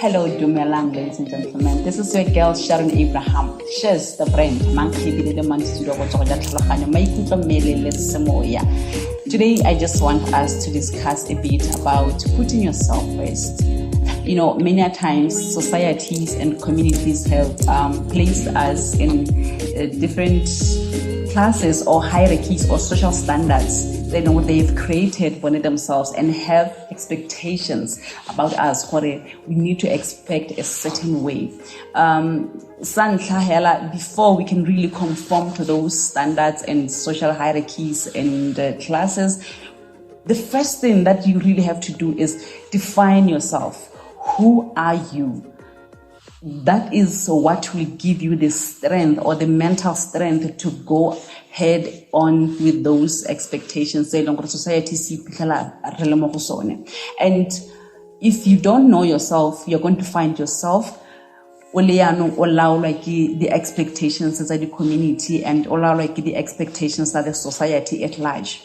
Hello, Dumelang, ladies and gentlemen. This is your girl, Sharon Abraham. Shaz, the brand. Today, I just want us to discuss a bit about putting yourself first. You know, many times societies and communities have placed us in different classes or hierarchies or social standards they know they've created for themselves and have expectations about us. We need to expect a certain way. Before we can really conform to those standards and social hierarchies and classes, the first thing that you really have to do is define yourself. Who are you? That is what will give you the strength or the mental strength to go head on with those expectations. And if you don't know yourself, you're going to find yourself the expectations of the community and the expectations of the society at large.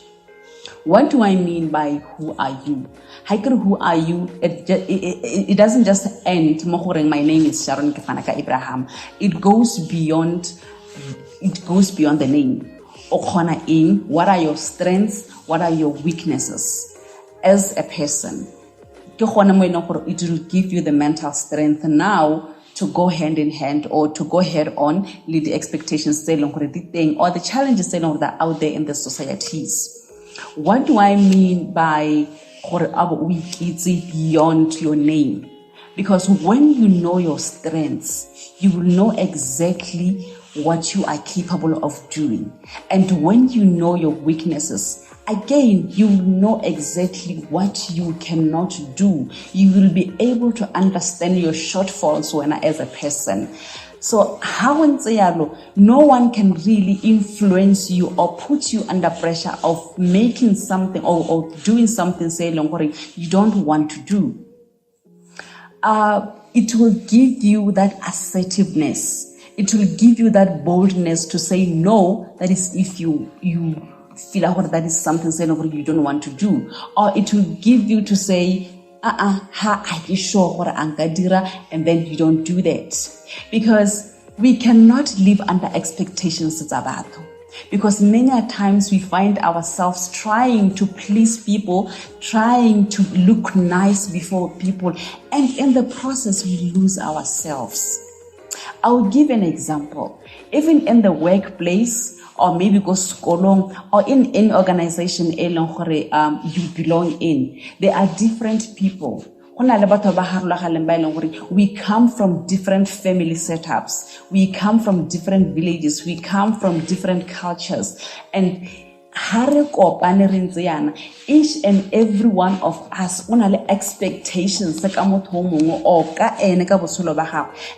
What do I mean by who are you? Who are you? It doesn't just end. My name is Sharon Kefanaka Abraham. It goes beyond the name. What are your strengths? What are your weaknesses as a person? It will give you the mental strength now to go hand in hand or to go head on with the expectations or the challenges that are out there in the societies. What do I mean by beyond your name? Because when you know your strengths, you will know exactly what you are capable of doing. And when you know your weaknesses, again, you will know exactly what you cannot do. You will be able to understand your shortfalls as a person. So no one can really influence you or put you under pressure of making something or doing something you don't want to do. It will give you that assertiveness. It will give you that boldness to say no. That is if you feel that is something you don't want to do. Or it will give you to say, and then you don't do that. Because we cannot live under expectations. Because many times we find ourselves trying to please people, trying to look nice before people, and in the process we lose ourselves. I'll give an example. Even in the workplace, or maybe go school, or in any organization you belong in, there are different people. We come from different family setups. We come from different villages. We come from different cultures. And each and every one of us expectations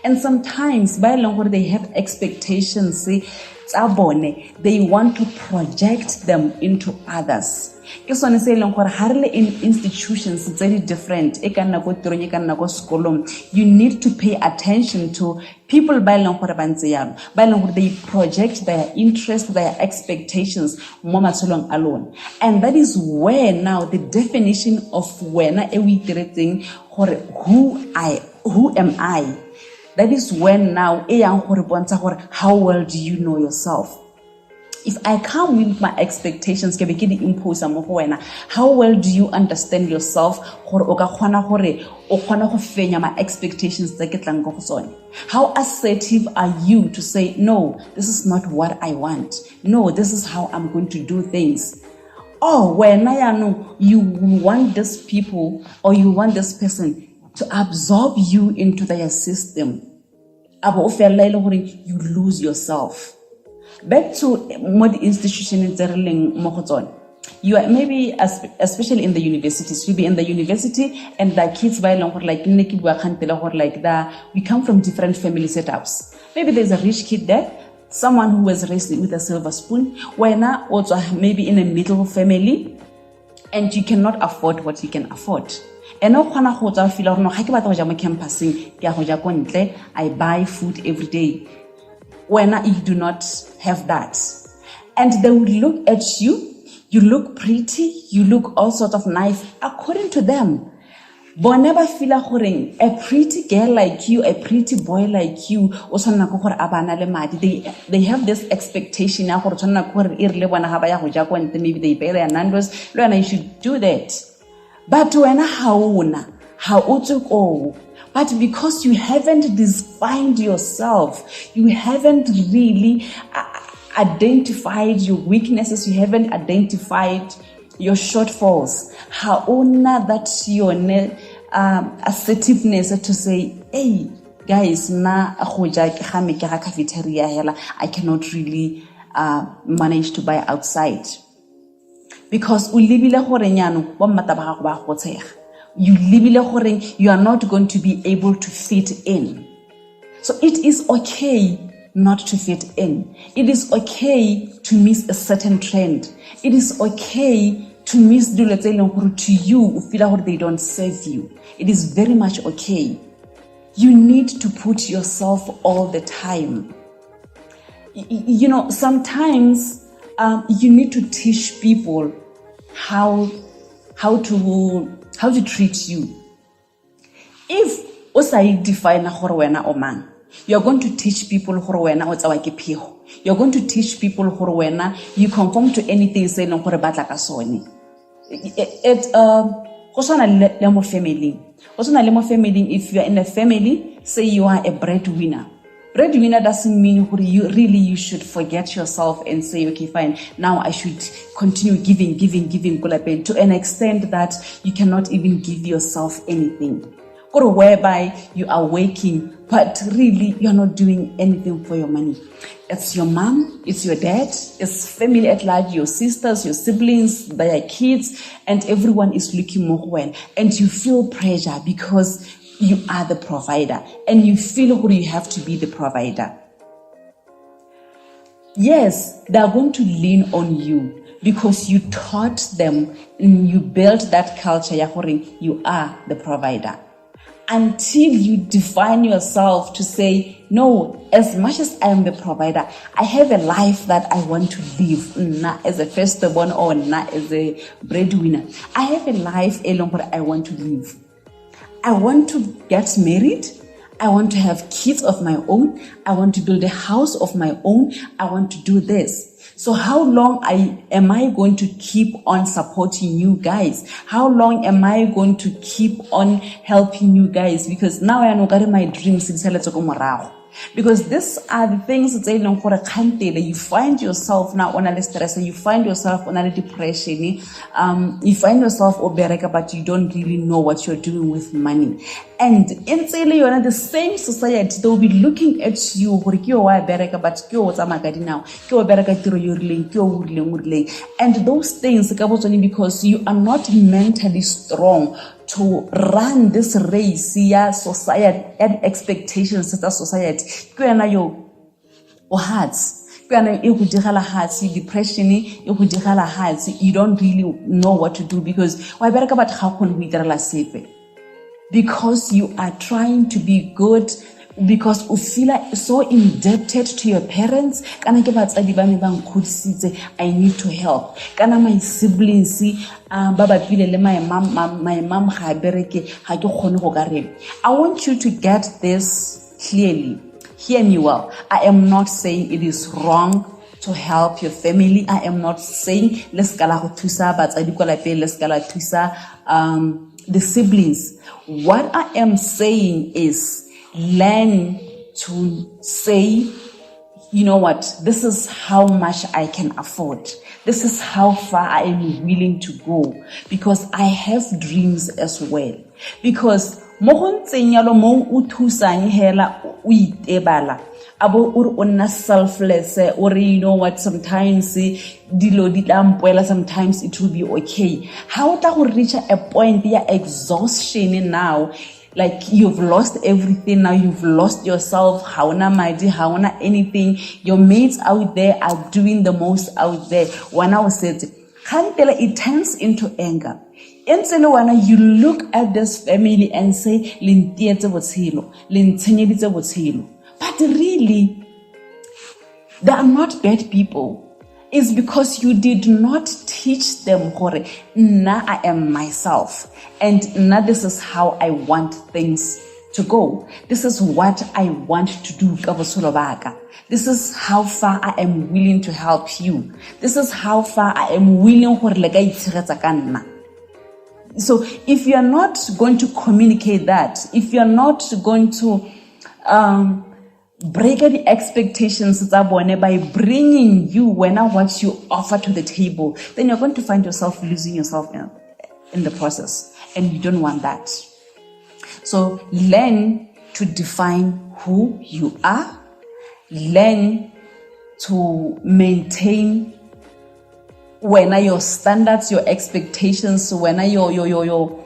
and sometimes they have expectations they want to project them into others. In institutions it's very different. You need to pay attention to people they project their interests, their expectations alone. And that is where now the definition of who am I? That is when now how well do you know yourself? If I come with my expectations, how well do you understand yourself? My expectations. How assertive are you to say, no, this is not what I want. No, this is how I'm going to do things. Or when you want this people or you want this person to absorb you into their system, you lose yourself. Back to mod institution you are maybe, especially in the universities, you'll be in the university and the kids we come from different family setups. Maybe there's a rich kid there, someone who was raised with a silver spoon, also maybe in a middle family, and you cannot afford what you can afford. I buy food every day. When you do not have that, and they will look at you, you look pretty, you look all sort of nice according to them. Bona ba feel gore a pretty girl like you, a pretty boy like you, they have this expectation maybe they pay their nandos, you should do that. But when but because you haven't defined yourself, you haven't really identified your weaknesses, you haven't identified your shortfalls. That's your assertiveness to say, hey, guys, I cannot really manage to buy outside. Because you are not going to be able to fit in. So it is okay not to fit in. It is okay to miss a certain trend. It is okay to miss to you feel like they don't serve you. It is very much okay. You need to put yourself all the time. Sometimes you need to teach people how to treat you. If osai define gore wena o mang, you're going to teach people gore wena o tsawa ke phego. You're going to teach people gore wena you conform to anything se leng gore batla ka sone. Go swana le mo family. If you are in a family, say you are a breadwinner. Breadwinner doesn't mean you should forget yourself and say, okay, fine, now I should continue giving to an extent that you cannot even give yourself anything. Or whereby you are working, but really you're not doing anything for your money. It's your mom, it's your dad, it's family at large, your sisters, your siblings, their kids, and everyone is looking more well. And you feel pressure because you are the provider and you feel you have to be the provider. Yes, they are going to lean on you because you taught them and you built that culture. You are the provider. Until you define yourself to say, no, as much as I am the provider, I have a life that I want to live, not as a firstborn or not as a breadwinner. I have a life that I want to live. I want to get married. I want to have kids of my own. I want to build a house of my own. I want to do this. So how long am I going to keep on supporting you guys? How long am I going to keep on helping you guys? Because now I know my dreams. Because these are the things that you find yourself now on a stress, you find yourself on a depression, you find yourself obereka, but you don't really know what you're doing with money. And in the same society, they will be looking at you, and those things because you are not mentally strong to run this race, society, and expectations of society. Depression, you don't really know what to do because because you are trying to be good, because you feel so indebted to your parents. I need to help. My siblings, my mom, I want you to get this clearly. Hear me well. I am not saying it is wrong to help your family. I am not saying the siblings. What I am saying is learn to say, you know what, this is how much I can afford. This is how far I am willing to go because I have dreams as well. Because selfless, or you know what, sometimes sometimes it will be okay. How to reach a point of exhaustion now, like you've lost everything now, you've lost yourself, hauna anything. Your mates out there are doing the most out there. When I was said, it turns into anger. You look at this family and say, but really, they are not bad people. is because you did not teach them hore nna I am myself, and nna this is how I want things to go. This is what I want to do ka botshelo baka. This is how far I am willing to help you. This is how far I am willing hore le ka itshegetsa ka nna. So if you're not going to communicate that, if you're not going to break the expectations by bringing you what you offer to the table, then you're going to find yourself losing yourself in the process, and you don't want that. So learn to define who you are, learn to maintain when are your standards, your expectations, when are your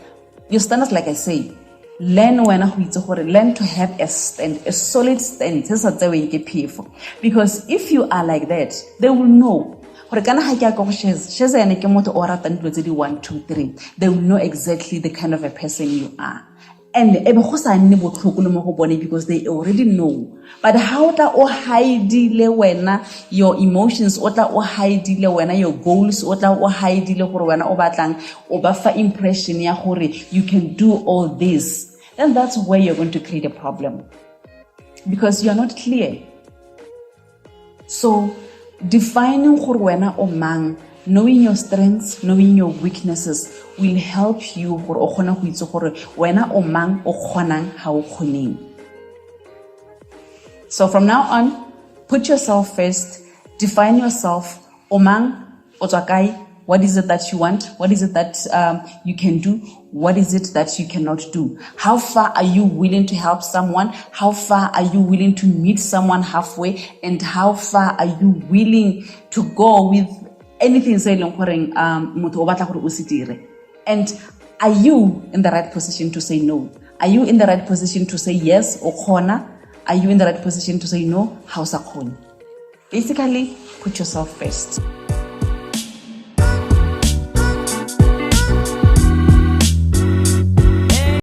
standards, like I say. Learn learn to have a stand, a solid stand. Because if you are like that, they will know. They will know exactly the kind of a person you are. And because they already know. But how ta hide your emotions, hide your goals, hide impression you can do all this, then that's where you're going to create a problem, because you're not clear. So defining knowing your strengths, knowing your weaknesses will help you So from now on, put yourself first, define yourself. What is it that you want? What is it that you can do? What is it that you cannot do? How far are you willing to help someone? How far are you willing to meet someone halfway? And how far are you willing to go with anything? And are you in the right position to say no? Are you in the right position to say yes or khona? Are you in the right position to say no? Basically, put yourself first.